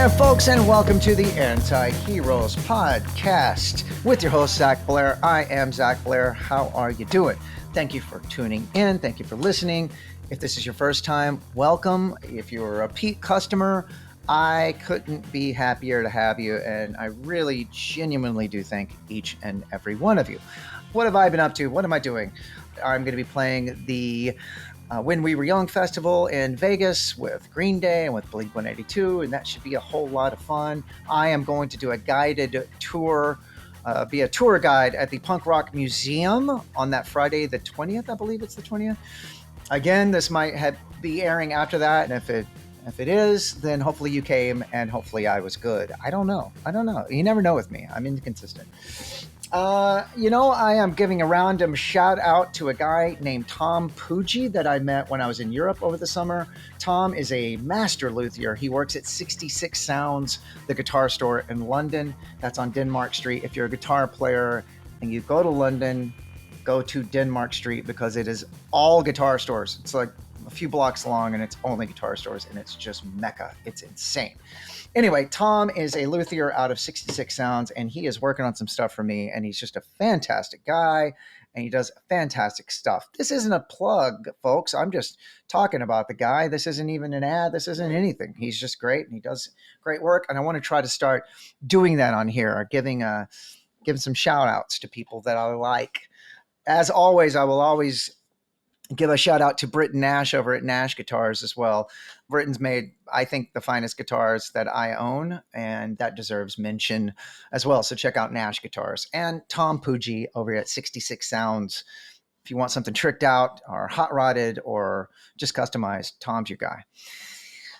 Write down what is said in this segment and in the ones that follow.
there, folks, and welcome to the Anti-Heroes Podcast with your host, Zach Blair. I am Zach Blair. How are you doing? Thank you for tuning in. Thank you for listening. If this is your first time, welcome. If you're a repeat customer, I couldn't be happier to have you, and I really genuinely do thank each and every one of you. What have I been up to? What am I doing? I'm going to be playing the When We Were Young Festival in Vegas with Green Day and with Blink-182, and that should be a whole lot of fun. I am going to do a guided tour, be a tour guide at the Punk Rock Museum on that Friday, the 20th, I believe it's the 20th. Again, this might be airing after that, and if it is, then hopefully you came and hopefully I was good. I don't know. You never know with me. I'm inconsistent. I am giving a random shout out to a guy named Tom Puggi that I met when I was in Europe over the summer. Tom is a master luthier. He works at 66 Sounds, the guitar store in London. That's on Denmark Street. If you're a guitar player and you go to London, go to Denmark Street because it is all guitar stores. It's like a few blocks long and it's only guitar stores and it's just mecca. It's insane. Anyway, Tom is a luthier out of 66 Sounds, and he is working on some stuff for me, and he's just a fantastic guy, and he does fantastic stuff. This isn't a plug, folks. I'm just talking about the guy. This isn't even an ad. This isn't anything. He's just great, and he does great work, and I want to try to start doing that on here, giving some shout-outs to people that I like. As always, I will always give a shout out to Britton Nash over at Nash Guitars as well. Britton's made, I think, the finest guitars that I own, and that deserves mention as well. So check out Nash Guitars. And Tom Puggi over at 66 Sounds. If you want something tricked out or hot rodded or just customized, Tom's your guy.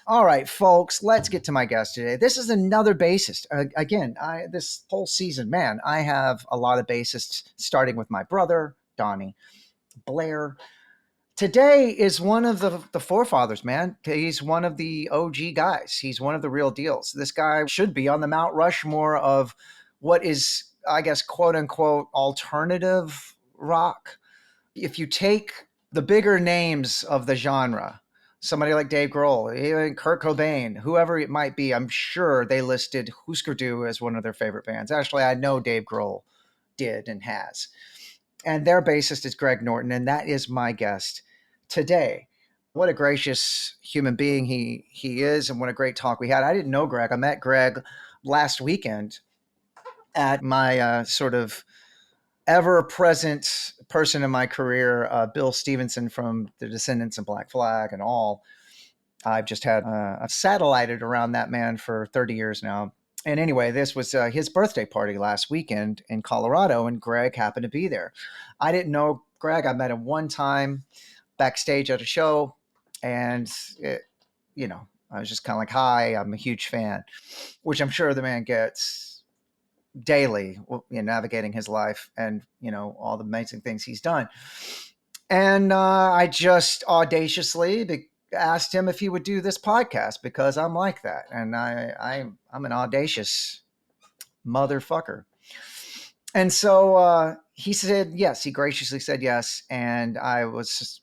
All right, folks, let's get to my guest today. This is another bassist. Again, this whole season, man, I have a lot of bassists, starting with my brother, Donnie Blair. Today is one of the forefathers, man. He's one of the OG guys. He's one of the real deals. This guy should be on the Mount Rushmore of what is, I guess, quote unquote, alternative rock. If you take the bigger names of the genre, somebody like Dave Grohl, even Kurt Cobain, whoever it might be, I'm sure they listed Hûsker Dû as one of their favorite bands. Actually, I know Dave Grohl did and has. And their bassist is Greg Norton, and that is my guest today. What a gracious human being he is, and what a great talk we had. I didn't know Greg. I met Greg last weekend at my sort of ever-present person in my career, Bill Stevenson from The Descendants and Black Flag and all. I've just had I've satellited around that man for 30 years now. And anyway, this was his birthday party last weekend in Colorado, and Greg happened to be there. I didn't know Greg. I met him one time backstage at a show, and I was just kind of like, hi, I'm a huge fan, which I'm sure the man gets daily, navigating his life and, all the amazing things he's done. And I just audaciously asked him if he would do this podcast because I'm like that. And I'm an audacious motherfucker. And so he said yes. He graciously said yes. And I was just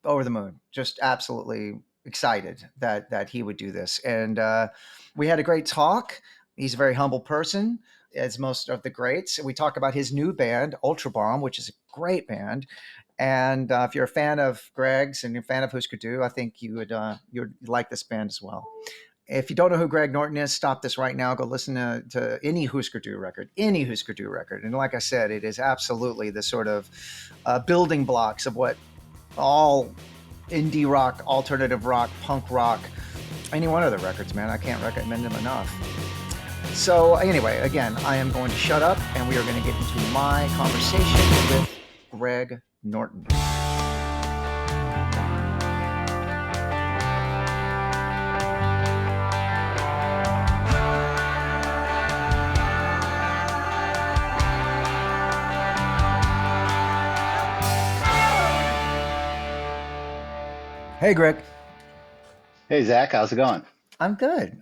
over the moon, just absolutely excited that he would do this. And we had a great talk. He's a very humble person, as most of the greats. We talk about his new band, Dù-Ultrabomb, which is a great band. And if you're a fan of Greg's and you're a fan of Hûsker Dû, I think you'd like this band as well. If you don't know who Greg Norton is, stop this right now. Go listen to any Hûsker Dû record. And like I said, it is absolutely the sort of building blocks of what all indie rock, alternative rock, punk rock, any one of the records, man. I can't recommend them enough. So anyway, again, I am going to shut up and we are going to get into my conversation with Greg Norton. Hey, Greg. Hey, Zach. How's it going? I'm good.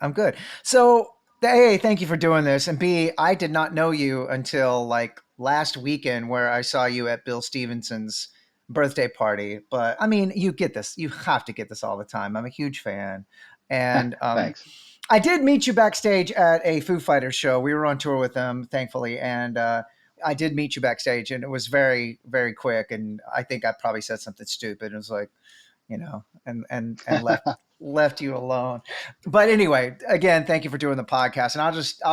So, A, thank you for doing this. And B, I did not know you until like last weekend where I saw you at Bill Stevenson's birthday party. But I mean, you get this. You have to get this all the time. I'm a huge fan. And Thanks. I did meet you backstage at a Foo Fighters show. We were on tour with them, thankfully, and I did meet you backstage, and it was very, very quick. And I think I probably said something stupid. It was like, and left you alone. But anyway, again, thank you for doing the podcast, and I'll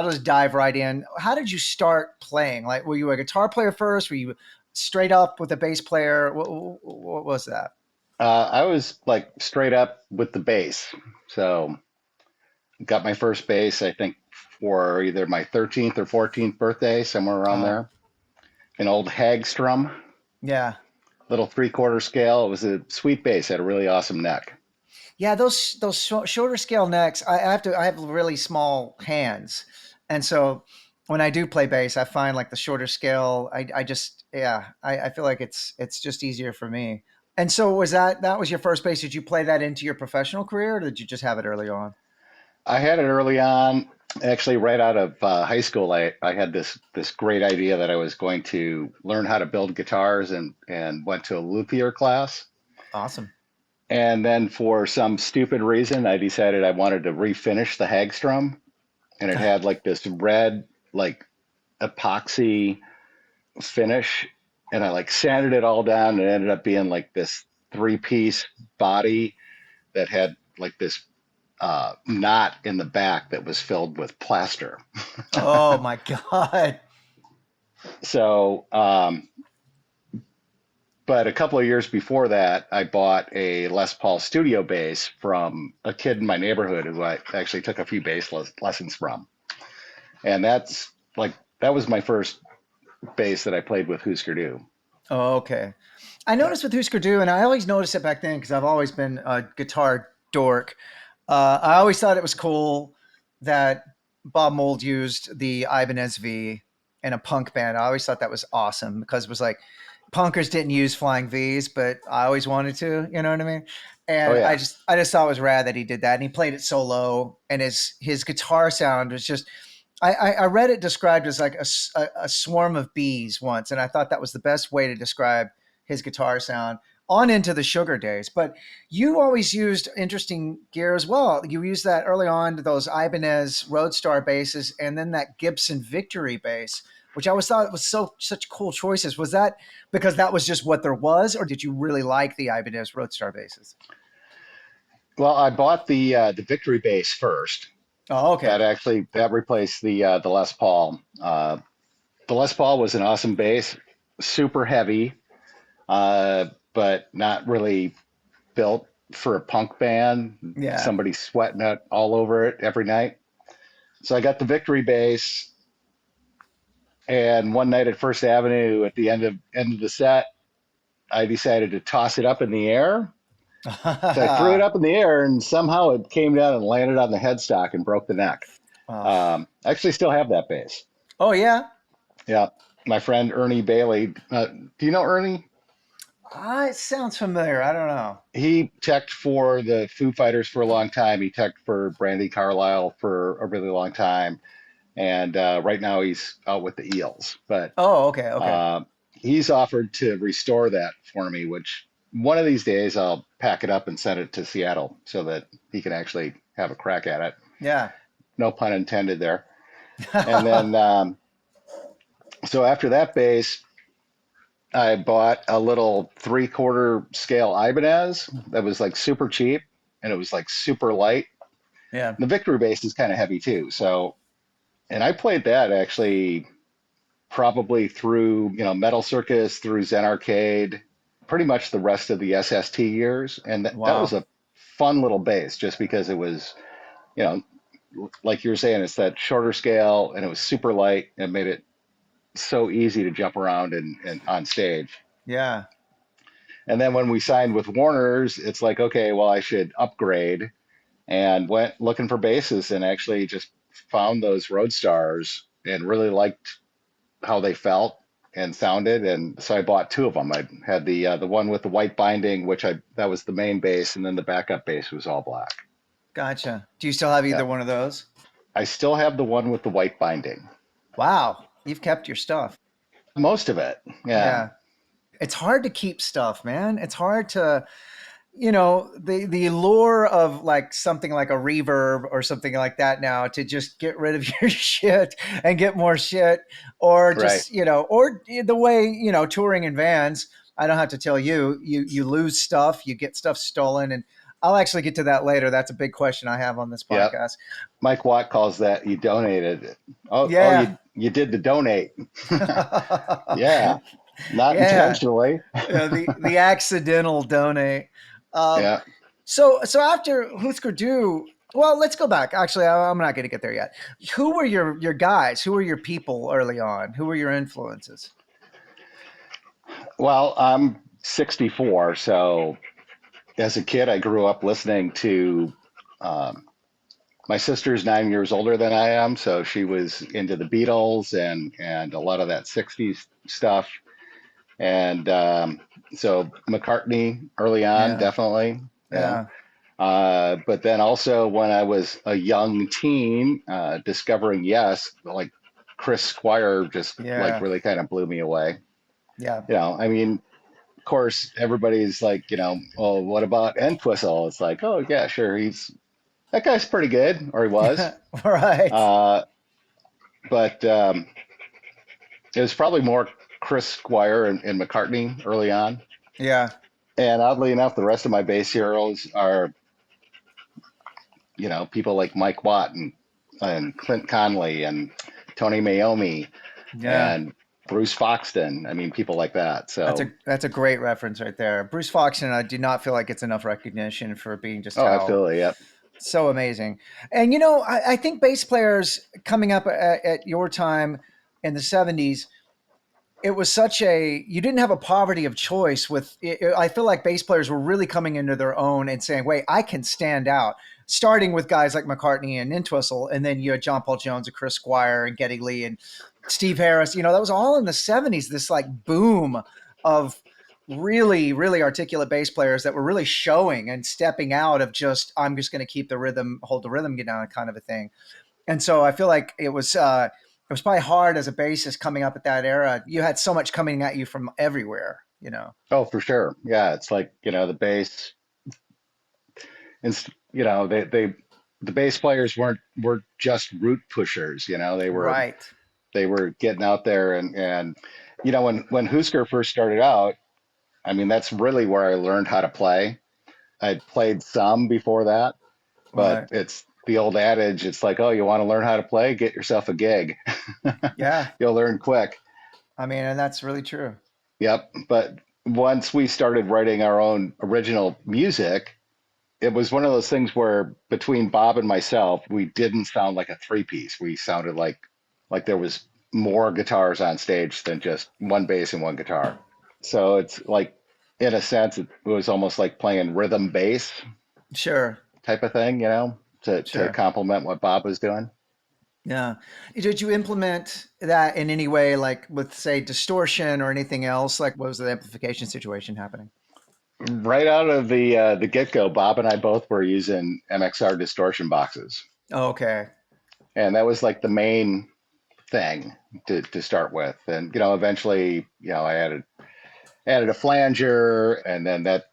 just dive right in. How did you start playing? Like, were you a guitar player first? Were you straight up with a bass player? What was that? I was like straight up with the bass. So got my first bass, I think, for either my 13th or 14th birthday, somewhere around Uh, there. An old Hagstrom, yeah. little 3/4 scale. It was a sweet bass, had a really awesome neck. Yeah, those shorter scale necks. I have really small hands, and so when I do play bass, I find like the shorter scale. I just I feel like it's just easier for me. And so that was your first bass? Did you play that into your professional career, or did you just have it early on? I had it early on, actually, right out of high school. I had this great idea that I was going to learn how to build guitars and went to a luthier class. Awesome. And then for some stupid reason, I decided I wanted to refinish the Hagstrom, and it had like this red, like epoxy finish, and I like sanded it all down, and it ended up being like this three-piece body that had like this knot in the back that was filled with plaster. Oh my God. So, but a couple of years before that, I bought a Les Paul studio bass from a kid in my neighborhood who I actually took a few bass lessons from. And that was my first bass that I played with Hûsker Dû. Oh, okay. I Yeah. noticed with Hûsker Dû, and I always noticed it back then because I've always been a guitar dork. I always thought it was cool that Bob Mould used the Ibanez V in a punk band. I always thought that was awesome because it was like punkers didn't use flying Vs, but I always wanted to. You know what I mean? Oh And yeah. I just thought it was rad that he did that, and he played it so low, and his guitar sound was just. I read it described as like a swarm of bees once, and I thought that was the best way to describe his guitar sound on into the Sugar days. But you always used interesting gear as well. You used that early on, those Ibanez Roadstar basses, and then that Gibson Victory bass, which I always thought was such cool choices. Was that because that was just what there was, or did you really like the Ibanez Roadstar basses? Well, I bought the Victory bass first. Oh, okay. That replaced the Les Paul. The Les Paul was an awesome bass, super heavy, but not really built for a punk band. Yeah. Somebody sweating it all over it every night. So I got the Victory bass, and one night at First Avenue at the end of the set, I decided to toss it up in the air. So I threw it up in the air, and somehow it came down and landed on the headstock and broke the neck. Oh. I actually still have that bass. Oh yeah. Yeah, my friend Ernie Bailey. Do you know Ernie? It sounds familiar. I don't know. He teched for the Foo Fighters for a long time. He teched for Brandy Carlisle for a really long time, and right now he's out with the Eels. But Oh, okay, okay. he's offered to restore that for me, which one of these days I'll pack it up and send it to Seattle so that he can actually have a crack at it. Yeah. No pun intended there. And then, so after that bass, I bought a little 3/4 scale Ibanez that was like super cheap, and it was like super light. Yeah. The Victory bass is kind of heavy too. So, and I played that actually probably through, Metal Circus, through Zen Arcade, pretty much the rest of the SST years. And that was Wow. a fun little bass just because it was, you know, like you were saying, it's that shorter scale and it was super light and made it so easy to jump around and on stage. Yeah. And then when we signed with Warner's, it's like, okay, well, I should upgrade, and went looking for basses and actually just found those Roadstars and really liked how they felt and sounded. And so I bought two of them. I had the one with the white binding, that was the main bass, and then the backup bass was all black. Gotcha. Do you still have Yeah. either one of those? I still have the one with the white binding. Wow. You've kept your stuff. Most of it. Yeah. Yeah. It's hard to keep stuff, man. It's hard to the lure of like something like a reverb or something like that now to just get rid of your shit and get more shit, or Right. just, or the way, touring in vans. I don't have to tell you, you lose stuff, you get stuff stolen. And I'll actually get to that later. That's a big question I have on this Yep. podcast. Mike Watt calls that you donated. Oh, Yeah. you did the donate. Yeah, not Yeah. intentionally. The accidental donate. Um, Yeah. so after Hûsker Dû, well, let's go back. Actually, I'm not going to get there yet. Who were your guys? Who were your people early on? Who were your influences? Well, I'm 64, so as a kid, I grew up listening to. Um, my sister's 9 years older than I am, so she was into the Beatles and a lot of that '60s stuff. And so McCartney early on, Yeah, definitely. Yeah. yeah, But then also when I was a young teen, discovering Yes, like Chris Squire just like yeah, really kind of blew me away. yeah. I mean, of course, everybody's like, oh, what about Entwistle? It's like, oh yeah, sure, that guy's pretty good, or he was. Right. Uh, but it was probably more Chris Squire and McCartney early on. Yeah, And oddly enough, the rest of my bass heroes are, people like Mike Watt and Clint Conley and Tony Iommi yeah. and Bruce Foxton. I mean, people like that. That's So, a great reference right there. Bruce Foxton, I do not feel like it's enough recognition for being just oh, how absolutely. Yep. so amazing. And I think bass players coming up at your time in the '70s, it was such a you didn't have a poverty of choice with I feel like bass players were really coming into their own and saying, wait, I can stand out, starting with guys like McCartney and Entwistle, and then you had John Paul Jones and Chris Squire and Geddy Lee and Steve Harris. That was all in the '70s, this like boom of really really articulate bass players that were really showing and stepping out of just, I'm just going to keep the rhythm, hold the rhythm, get down, kind of a thing. And so I feel like it was probably hard as a bassist coming up at that era. You had so much coming at you from everywhere. Oh, for sure. Yeah. It's like, the bass, and, the bass players weren't just root pushers, Right. they were getting out there and, when Hûsker first started out, I mean, that's really where I learned how to play. I'd played some before that, but Right. it's the old adage. It's like, oh, you want to learn how to play? Get yourself a gig. Yeah. You'll learn quick. I mean, and that's really true. Yep. But once we started writing our own original music, it was one of those things where between Bob and myself, we didn't sound like a three piece. We sounded like there was more guitars on stage than just one bass and one guitar. So it's like, in a sense, it was almost like playing rhythm bass Sure. type of thing, to Sure. complement what Bob was doing. Yeah. Did you implement that in any way, like with, say, distortion or anything else? Like, what was the amplification situation happening? Right out of the get go, Bob and I both were using MXR distortion boxes, Oh, okay. and that was like the main thing to start with. And eventually, I added a flanger, and then that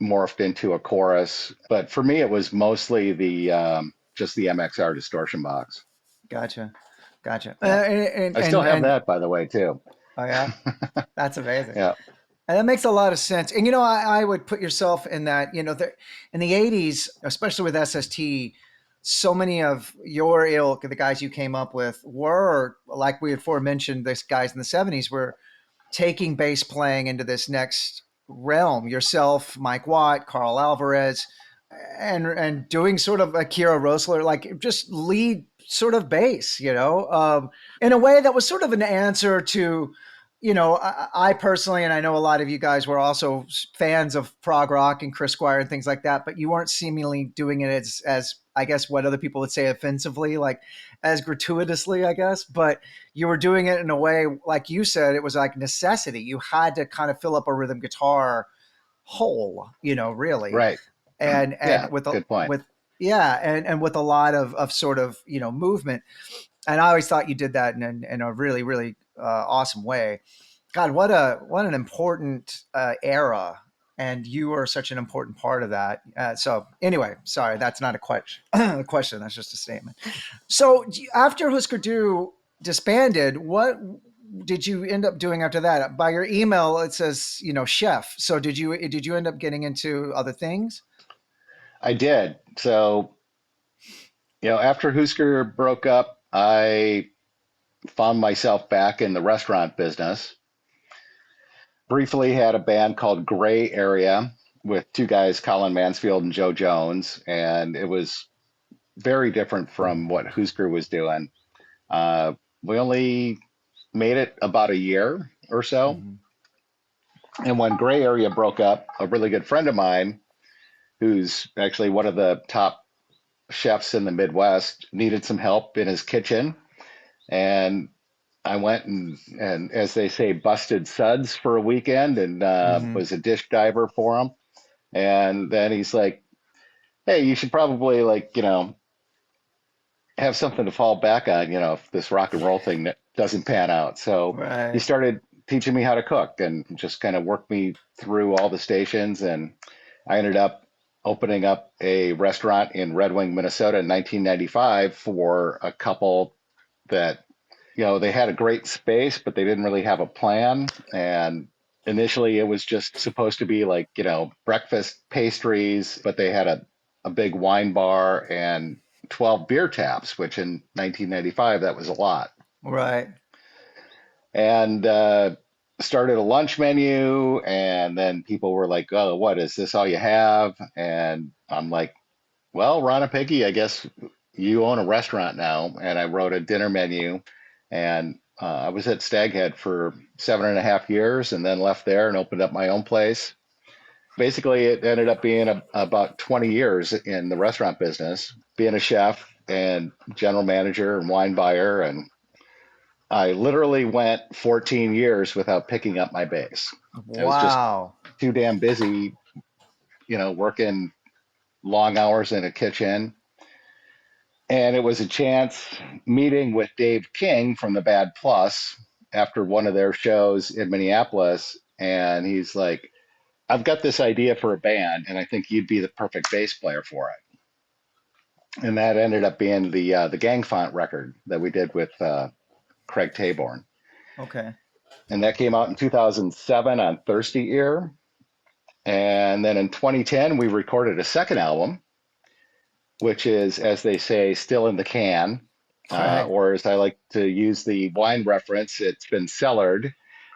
morphed into a chorus. But for me, it was mostly the just the MXR distortion box. Gotcha. Gotcha. Yeah, I still have And that, by the way, too. oh yeah, that's amazing. Yeah. And that makes a lot of sense. And I would put yourself in that. In the '80s, especially with SST, so many of your ilk, the guys you came up with, were like we had aforementioned. This guys in the '70s were taking bass playing into this next realm. Yourself, Mike Watt, Carl Alvarez, and doing sort of Akira Rosler, like just lead sort of bass, in a way that was sort of an answer to, I personally, and I know a lot of you guys were also fans of prog rock and Chris Squire and things like that, but you weren't seemingly doing it as I guess what other people would say offensively, like as gratuitously, I guess, but you were doing it in a way, like you said, it was like necessity. You had to kind of fill up a rhythm guitar hole, really. Right. And Yeah. Good point. with yeah, and with a lot of sort of, movement. And I always thought you did that in a really, really awesome way. God, what an important era and you are such an important part of that. So anyway, sorry, that's not a question. A question. That's just a statement. So after Hûsker Dû disbanded, what did you end up doing after that? By your email, it says, chef. So did you end up getting into other things? I did. So, after Hûsker broke up, I found myself back in the restaurant business. Briefly had a band called Gray Area with two guys, Colin Mansfield and Joe Jones, and it was very different from what Hûsker was doing. We only made it about a year or so. Mm-hmm. And when Gray Area broke up, a really good friend of mine, who's actually one of the top chefs in the Midwest, needed some help in his kitchen. And I went and as they say, busted suds for a weekend and Mm-hmm. was a dish diver for him. And then he's like, hey, you should probably have something to fall back on, if this rock and roll thing that doesn't pan out. So he Right. started teaching me how to cook and just kind of worked me through all the stations. And I ended up opening up a restaurant in Red Wing, Minnesota in 1995 for a couple that, they had a great space, but they didn't really have a plan. And initially it was just supposed to be like, breakfast pastries, but they had a big wine bar and 12 beer taps, which in 1995, that was a lot. Right. And started a lunch menu. And then people were like, oh, what is this all you have? And I'm like, well, Ron and Piggy, I guess you own a restaurant now. And I wrote a dinner menu. And I was at Staghead for 7.5 years and then left there and opened up my own place. Basically, it ended up being about 20 years in the restaurant business, being a chef and general manager and wine buyer. And I literally went 14 years without picking up my bass. I was just Wow. too damn busy, working long hours in a kitchen. And it was a chance meeting with Dave King from the Bad Plus after one of their shows in Minneapolis. And he's like, I've got this idea for a band, and I think you'd be the perfect bass player for it. And that ended up being the Gang Font record that we did with Craig Taborn. Okay. And that came out in 2007 on Thirsty Ear. And then in 2010, we recorded a second album, which is, as they say, still in the can. Right. Or as I like to use the wine reference, it's been cellared,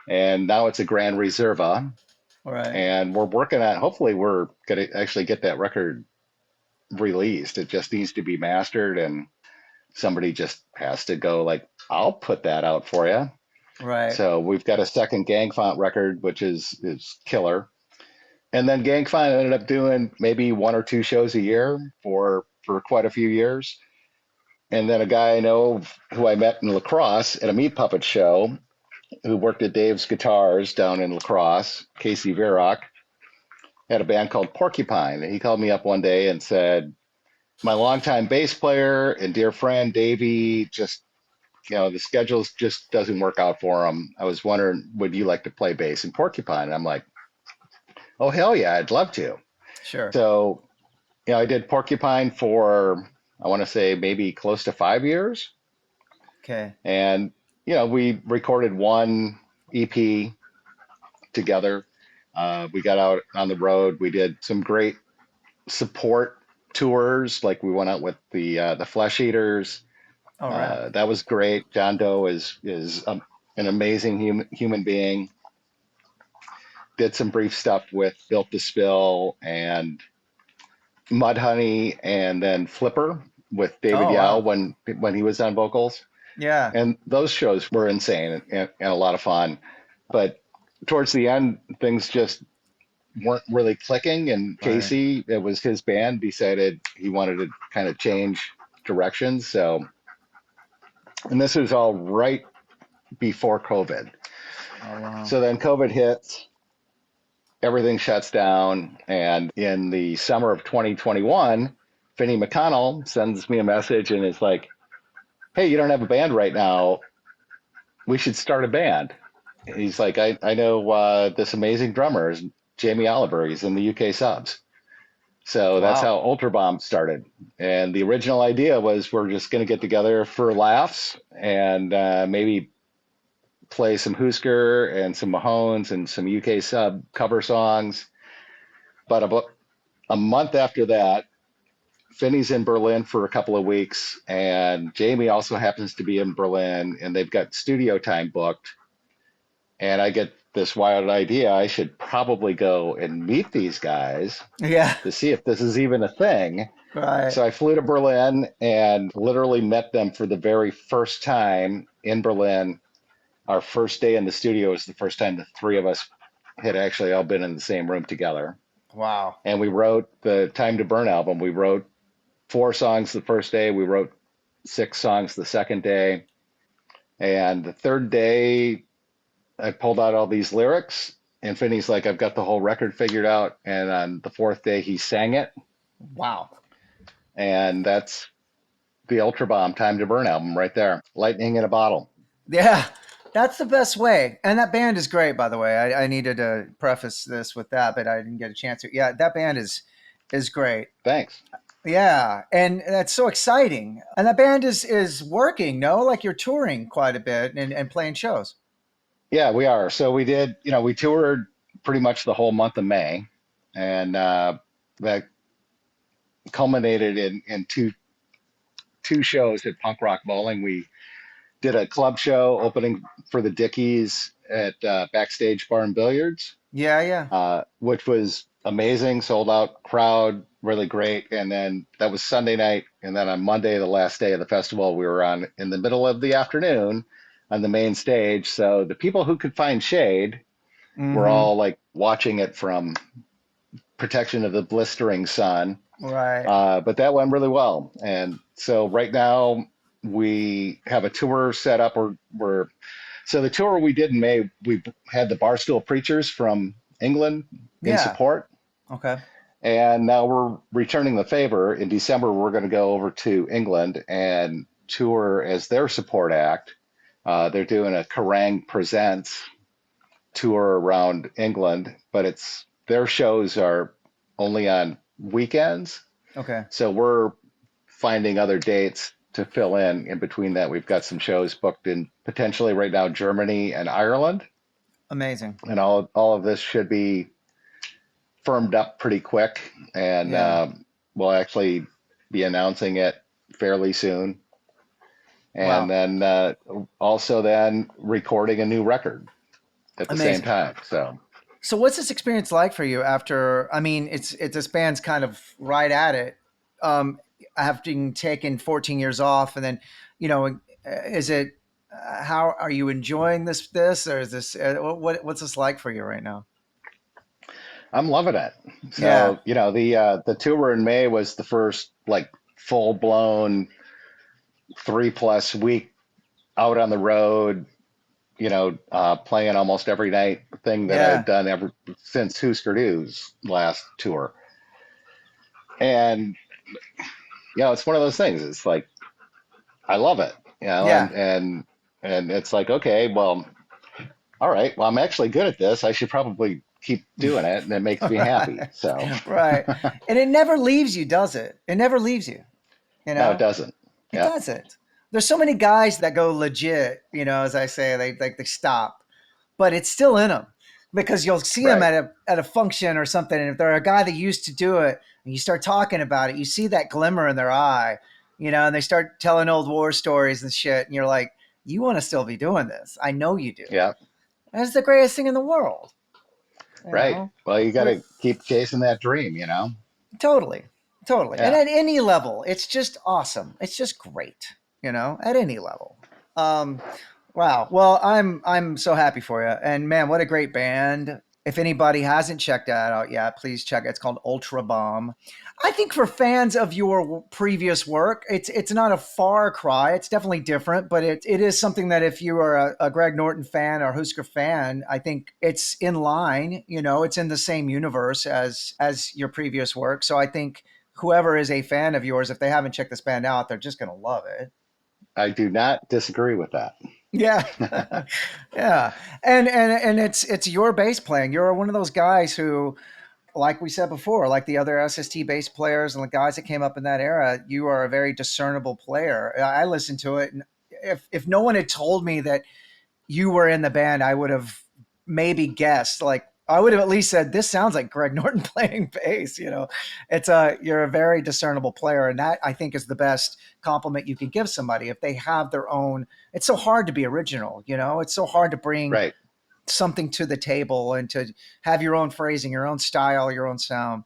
and now it's a Grand Reserva. Right. And we're working on, hopefully, we're going to actually get that record released. It just needs to be mastered, and somebody just has to go like, I'll put that out for you. Right. So we've got a second Gang Font record, which is killer. And then Gang Font ended up doing maybe one or two shows a year for quite a few years. And then a guy I know who I met in La Crosse at a Meat Puppet show, who worked at Dave's Guitars down in La Crosse, Casey Virock, had a band called Porcupine. And he called me up one day and said, my longtime bass player and dear friend Davey just, the schedules just doesn't work out for him. I was wondering, would you like to play bass in Porcupine? And I'm like, oh, hell yeah, I'd love to. Sure. So, I did Porcupine for, I want to say maybe close to 5 years. Okay. And, we recorded one EP together. We got out on the road. We did some great support tours. Like we went out with the Flesh Eaters. All right. That was great. John Doe is an amazing human being. Did some brief stuff with Built to Spill and Mudhoney, and then Flipper with David Oh, Yao wow. when he was on vocals. Yeah. And those shows were insane and a lot of fun. But towards the end, things just weren't really clicking. And Right. Casey, it was his band, decided he wanted to kind of change directions. So, and this was all right before COVID. Oh, wow. So then COVID hits, everything shuts down. And in the summer of 2021, Finney McConnell sends me a message and is like, hey, you don't have a band right now. We should start a band. He's like, I know this amazing drummer. His Jamie Oliver. He's in the UK subs. So that's Wow. how Ultrabomb started. And the original idea was we're just going to get together for laughs and maybe play some Hûsker and some Mahones and some UK sub cover songs. But about a month after that, Finney's in Berlin for a couple of weeks, and Jamie also happens to be in Berlin, and they've got studio time booked. And I get this wild idea I should probably go and meet these guys Yeah. to see if this is even a thing. Right. So I flew to Berlin and literally met them for the very first time in Berlin. Our first day in the studio was the first time the three of us had actually all been in the same room together. Wow. And we wrote the Time to Burn album. We wrote 4 songs the first day. We wrote 6 songs the second day. And the third day, I pulled out all these lyrics, and Finney's like, I've got the whole record figured out. And on the fourth day, he sang it. Wow. And that's the Ultrabomb Time to Burn album right there. Lightning in a bottle. Yeah. That's the best way. And that band is great, by the way. I needed to preface this with that, but I didn't get a chance to. Yeah, that band is great. Thanks. Yeah, and that's so exciting. And that band is working, no? Like you're touring quite a bit and playing shows. Yeah, we are. So we did, we toured pretty much the whole month of May, and that culminated in two shows at Punk Rock Bowling. We did a club show opening for the Dickies at Backstage Bar and Billiards, Yeah, yeah. which was amazing, sold out crowd, really great. And then that was Sunday night. And then on Monday, the last day of the festival, we were on in the middle of the afternoon on the main stage. So the people who could find shade were Mm-hmm. all like watching it from protection of the blistering sun. Right. But that went really well. And so right now we have a tour set up. So the tour we did in May, we had the Barstool Preachers from England in Yeah. support. Okay. And now we're returning the favor. In December, we're going to go over to England and tour as their support act. They're doing a Kerrang Presents tour around England, but their shows are only on weekends. Okay. So we're finding other dates to fill in between that. We've got some shows booked in potentially right now Germany and Ireland, Amazing. and all of this should be firmed up pretty quick, and Yeah. we'll actually be announcing it fairly soon. And Wow. then also then recording a new record at the same Amazing. time. So what's this experience like for you after, I mean, it's this band's kind of right at it. Having taken 14 years off and then, is it, how are you enjoying this, or is this, what's this like for you right now? I'm loving it. Yeah. So, the tour in May was the first like full blown 3+ week out on the road, playing almost every night thing that Yeah. I've done ever since Hûsker Dû's last tour. And, it's one of those things. It's like, I love it, Yeah. and it's like, okay, well, all right, well, I'm actually good at this. I should probably keep doing it, and it makes me happy. Right. So, Right. And it never leaves you, does it? It never leaves you, you no, it know? doesn't. It Yeah, doesn't. There's so many guys that go legit, as I say, they stop, but it's still in them because you'll see them right. at a function or something, and if they're a guy that used to do it, and you start talking about it, you see that glimmer in their eye, and they start telling old war stories and shit, and you're like, you want to still be doing this? I know you do. Yeah, That's the greatest thing in the world. You right. know, Well, you got We're- to keep chasing that dream. totally, totally, and Yeah. at any level, it's just awesome. It's just great. At any level. Um, Wow. Well, I'm so happy for you. And man, what a great band. If anybody hasn't checked that out yet, please check it. It's called Ultrabomb. I think for fans of your previous work, it's not a far cry. It's definitely different, but it is something that if you are a Greg Norton fan or Hûsker fan, I think it's in line. It's in the same universe as your previous work. So I think whoever is a fan of yours, if they haven't checked this band out, they're just gonna love it. I do not disagree with that. Yeah. Yeah. And it's your bass playing. You're one of those guys who, like we said before, like the other SST bass players and the guys that came up in that era, you are a very discernible player. I listened to it, and if no one had told me that you were in the band, I would have maybe guessed. Like I would have at least said, "This sounds like Greg Norton playing bass." You know, it's a you're a very discernible player, and that I think is the best compliment you can give somebody if they have their own. It's so hard to be original. You know, it's so hard to bring Right. something to the table and to have your own phrasing, your own style, your own sound.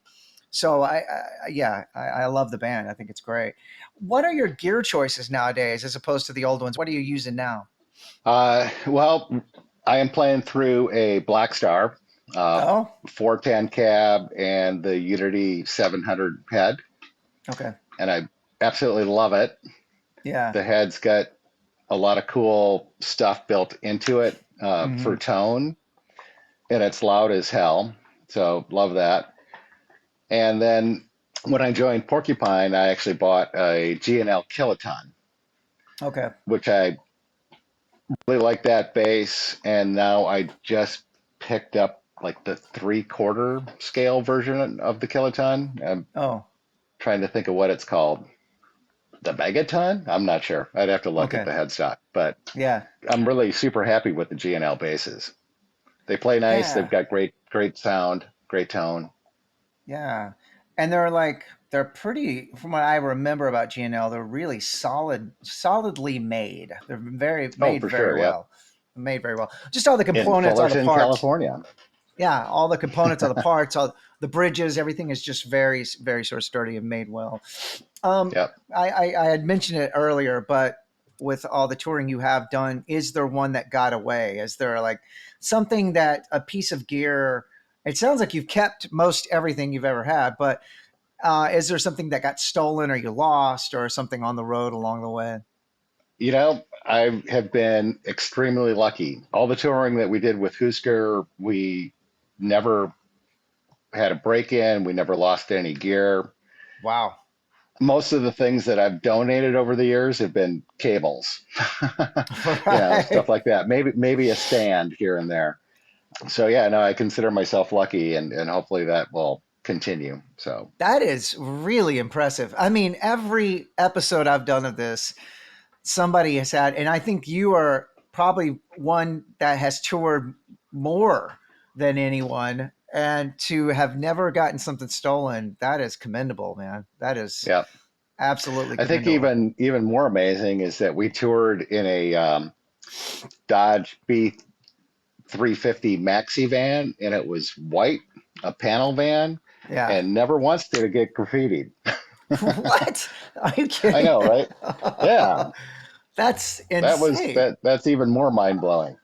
So I love the band. I think it's great. What are your gear choices nowadays as opposed to the old ones? What are you using now? Well, I am playing through a Black Star, uh, Oh, 410 cab and the Unity 700 head, okay. and I absolutely love it. Yeah. The head's got a lot of cool stuff built into it for Hmm. tone, and it's loud as hell. So love that. And then when I joined Porcupine, I actually bought a G&L Kiloton, Okay. which I really like that bass. And now I just picked up like the 3/4 scale version of the Kiloton. I'm Oh, trying to think of what it's called. The Megaton? I'm not sure. I'd have to look at okay. the headstock, but Yeah. I'm really super happy with the G&L basses. They play nice. They've Yeah. got great sound, great tone. Yeah. And they're pretty, from what I remember about GNL, they're really solidly made. They're Oh, made for very sure. Yep. well. Made very well. Just all the In components, all the Fullerton, parts. California. Yeah, all the components, all the parts, all the bridges, everything is just very sort of sturdy and made well. Um, Yep. I had mentioned it earlier, but with all the touring you have done, is there one that got away? Is there like something that a piece of gear? It sounds like you've kept most everything you've ever had, but is there something that got stolen or you lost or something on the road along the way? I have been extremely lucky. All the touring that we did with Hûsker, we never had a break in. We never lost any gear. Wow. Most of the things that I've donated over the years have been cables, stuff Right. like that. Maybe a stand here and there. So yeah, no, I consider myself lucky, and hopefully that will continue. So That is really impressive. I mean, every episode I've done of this, somebody has had, and I think you are probably one that has toured more than anyone. And to have never gotten something stolen, that is commendable, man. That is yeah, absolutely I think commendable. even more amazing is that we toured in a Dodge B350 maxi van, and it was white, a panel van, Yeah. and never once did it get graffitied. What? Are you I kidding? know, right? Yeah, That's insane. that's even more mind blowing.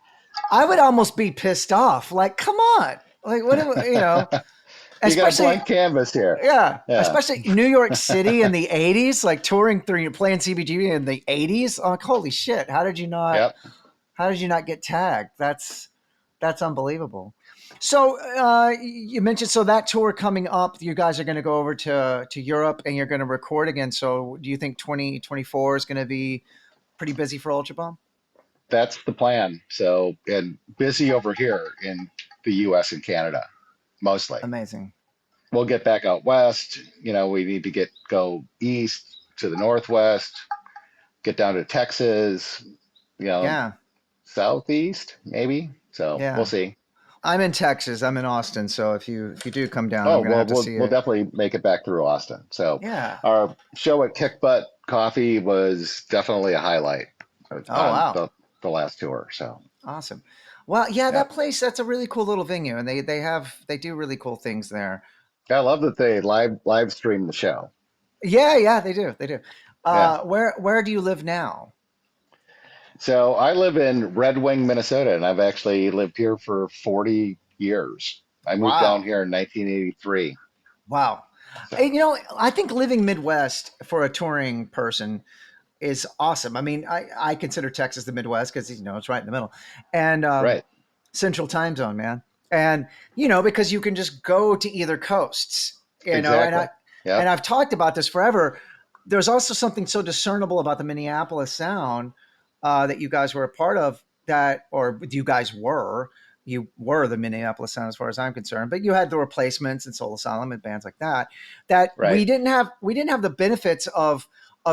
I would almost be pissed off. Like, come on. Like, what, You got a especially, blank canvas here. yeah, Yeah. especially New York City in the 80s, like touring through, playing CBGB in the 80s. I'm like, holy shit. Yep. How did you not get tagged? That's unbelievable. So you mentioned so that tour coming up, you guys are going to go over to Europe and you're going to record again. So do you think 2024 is going to be pretty busy for Ultra Bomb? That's the plan. So, and busy over here in the US and Canada, mostly. Amazing. We'll get back out west. We need to go east to the northwest, get down to Texas, you know, Yeah, southeast, maybe. So we'll yeah. see. I'm in Texas. I'm in Austin. So if you do come down, I'm Oh, gonna well, have to we'll see we'll it. definitely make it back through Austin. So Yeah. our show at Kick Butt Coffee was definitely a highlight Oh on wow. the last tour. So Awesome. Well, yeah, yeah, that place, that's a really cool little venue, and they do really cool things there. I love that they live stream the show. Yeah, yeah, they do. They do. Yeah. Where do you live now? So I live in Red Wing, Minnesota, and I've actually lived here for 40 years. I moved down Wow. here in 1983. Wow. So And, I think living Midwest for a touring person is awesome. I mean, I consider Texas the Midwest because it's right in the middle, and right, Central Time Zone, man. And because you can just go to either coasts, and exactly. I've talked about this forever. There's also something so discernible about the Minneapolis sound that you guys were a part of that, or you were the Minneapolis Sound as far as I'm concerned, but you had the Replacements and Soul Asylum and bands like that, that Right. we didn't have the benefits of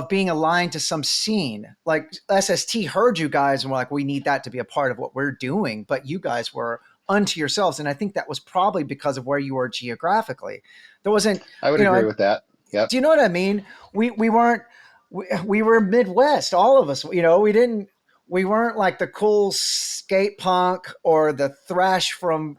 being aligned to some scene. Like SST heard you guys and were like, we need that to be a part of what we're doing. But you guys were unto yourselves. And I think that was probably because of where you were geographically. There wasn't, I would you agree know, with that. Yep. do you know what I mean? We weren't, we were Midwest, all of us, we weren't like the cool skate punk or the thrash from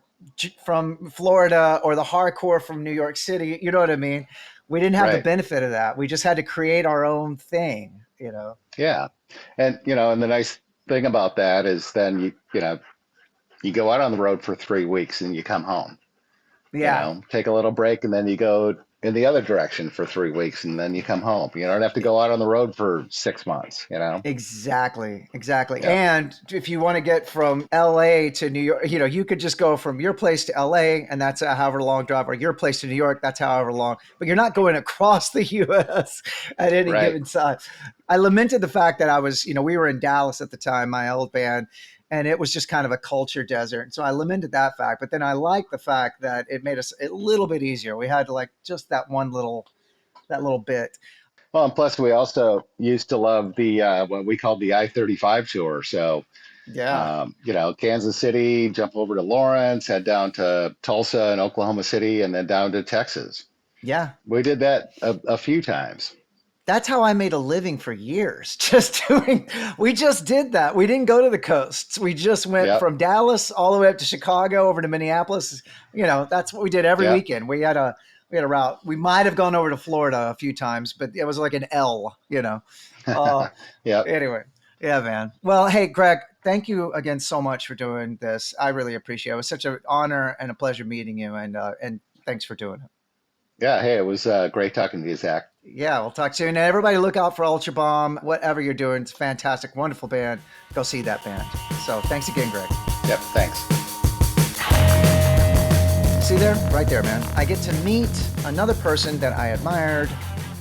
Florida or the hardcore from New York City. You know what I mean? We didn't have the Right. benefit of that. We just had to create our own thing. Yeah. And and the nice thing about that is then you go out on the road for 3 weeks and you come home. Yeah. Take a little break and then you go in the other direction for 3 weeks and then you come home. You don't have to go out on the road for 6 months. Exactly, exactly. Yeah. And if you want to get from LA to New York, you could just go from your place to LA and that's a however long drive, or your place to New York, that's however long, but you're not going across the US at any Right. given time. I lamented the fact that we were in Dallas at the time, my old band, and it was just kind of a culture desert. So I lamented that fact, but then I liked the fact that it made us a little bit easier. We had to like just that little bit. Well, and plus we also used to love the what we called the I-35 tour. So, Yeah. Kansas City, jump over to Lawrence, head down to Tulsa and Oklahoma City, and then down to Texas. Yeah. We did that a few times. That's how I made a living for years. We just did that. We didn't go to the coasts. We just went Yep. from Dallas all the way up to Chicago, over to Minneapolis. That's what we did every Yep. weekend. We had a route. We might have gone over to Florida a few times, but it was like an L. Uh, Yep. anyway, yeah, man. Well, hey, Greg, thank you again so much for doing this. I really appreciate it. It was such an honor and a pleasure meeting you, and thanks for doing it. Yeah. Hey, it was great talking to you, Zach. Yeah, we'll talk soon. And everybody look out for Ultra Bomb. Whatever you're doing, it's fantastic, wonderful band. Go see that band. So thanks again, Greg. Yep. Thanks. See there? Right there, man. I get to meet another person that I admired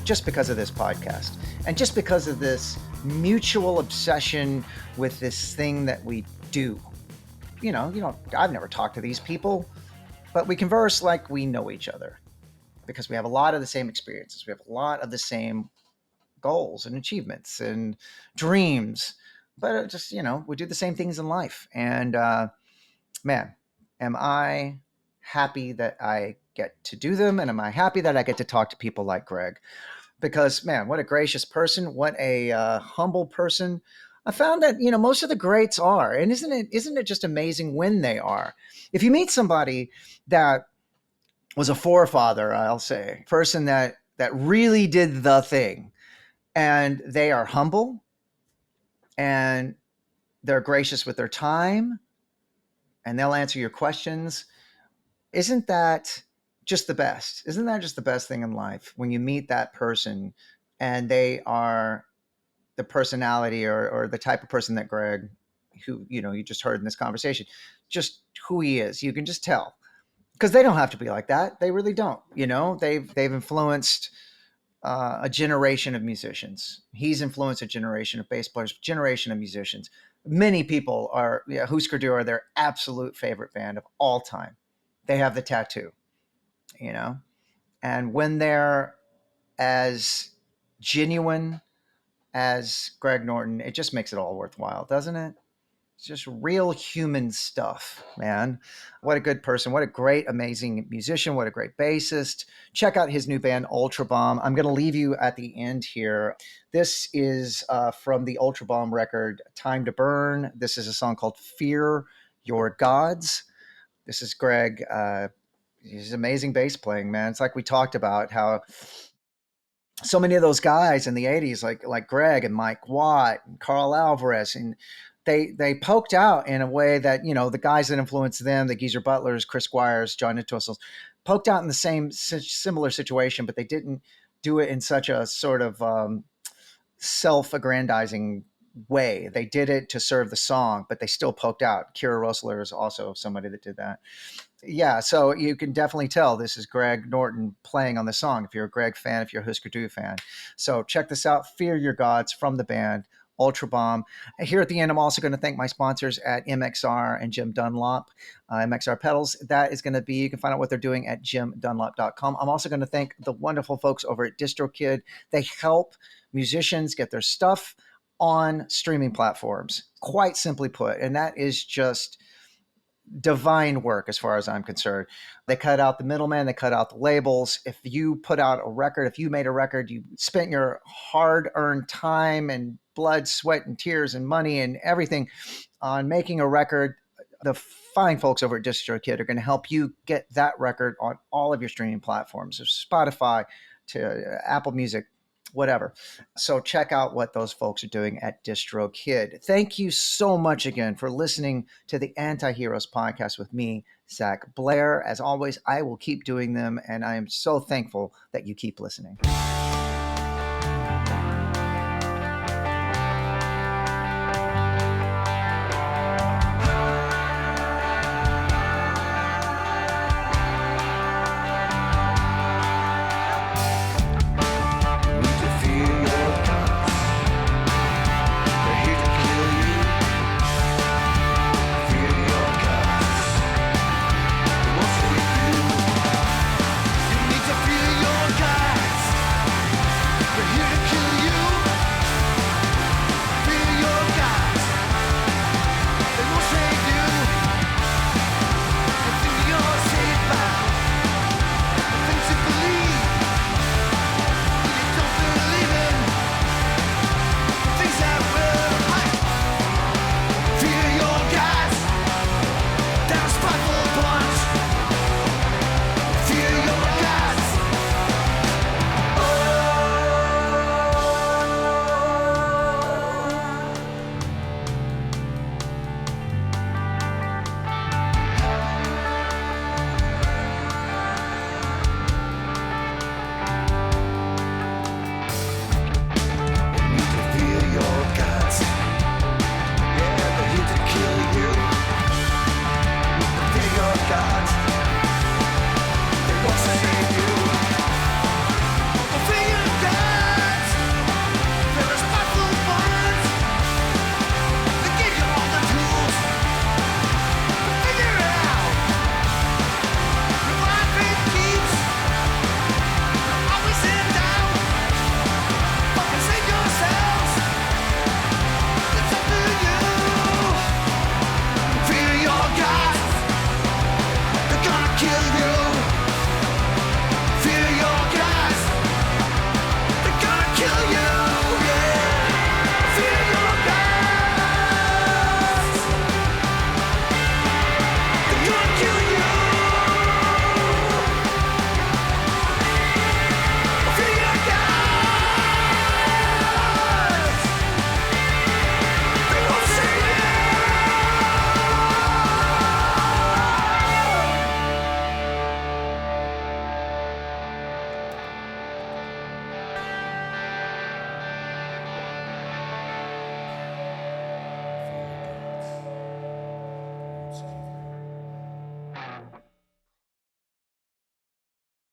just because of this podcast. And just because of this mutual obsession with this thing that we do. I've never talked to these people, but we converse like we know each other because we have a lot of the same experiences. We have a lot of the same goals and achievements and dreams, but we do the same things in life. And man, am I happy that I get to do them, and am I happy that I get to talk to people like Greg? Because man, what a gracious person, what a humble person. I found that most of the greats are, and isn't it just amazing when they are? If you meet somebody that was a forefather, I'll say, person that really did the thing, and they are humble and they're gracious with their time and they'll answer your questions. Isn't that just the best? Isn't that just the best thing in life when you meet that person and they are the personality or the type of person that Greg, who you just heard in this conversation, just who he is? You can just tell because they don't have to be like that. They really don't. They've influenced a generation of musicians. He's influenced a generation of bass players, generation of musicians. Many people are, Hûsker Dû are their absolute favorite band of all time. They have the tattoo, and when they're as genuine as Greg Norton, it just makes it all worthwhile, doesn't it? It's just real human stuff, man. What a good person. What a great, amazing musician. What a great bassist. Check out his new band, Ultrabomb. I'm going to leave you at the end here. This is from the Ultrabomb record, Time to Burn. This is a song called Fear Your Gods. This is Greg. He's amazing bass playing, man. It's like we talked about how so many of those guys in the 80s, like Greg and Mike Watt and Carl Alvarez, and they poked out in a way that the guys that influenced them, the Geezer Butlers, Chris Squires, John Entwistles, poked out in the same similar situation, but they didn't do it in such a sort of self-aggrandizing way. They did it to serve the song, but they still poked out. Kira Roessler is also somebody that did that. Yeah, so you can definitely tell this is Greg Norton playing on the song if you're a Greg fan, if you're a Hûsker Dû fan. So check this out, Fear Your Gods from the band Dù-Ultrabomb. Here at the end, I'm also going to thank my sponsors at MXR and Jim Dunlop, MXR Pedals. That is going to be, you can find out what they're doing at jimdunlop.com. I'm also going to thank the wonderful folks over at Distrokid. They help musicians get their stuff on streaming platforms, quite simply put. And that is just divine work as far as I'm concerned. They cut out the middleman, they cut out the labels. If you put out a record, if you made a record, you spent your hard-earned time and blood, sweat, and tears and money and everything on making a record. The fine folks over at DistroKid are going to help you get that record on all of your streaming platforms, from Spotify to Apple Music, whatever. So check out what those folks are doing at DistroKid. Thank you so much again for listening to the Anti-Heroes podcast with me, Zach Blair. As always, I will keep doing them, and I am so thankful that you keep listening.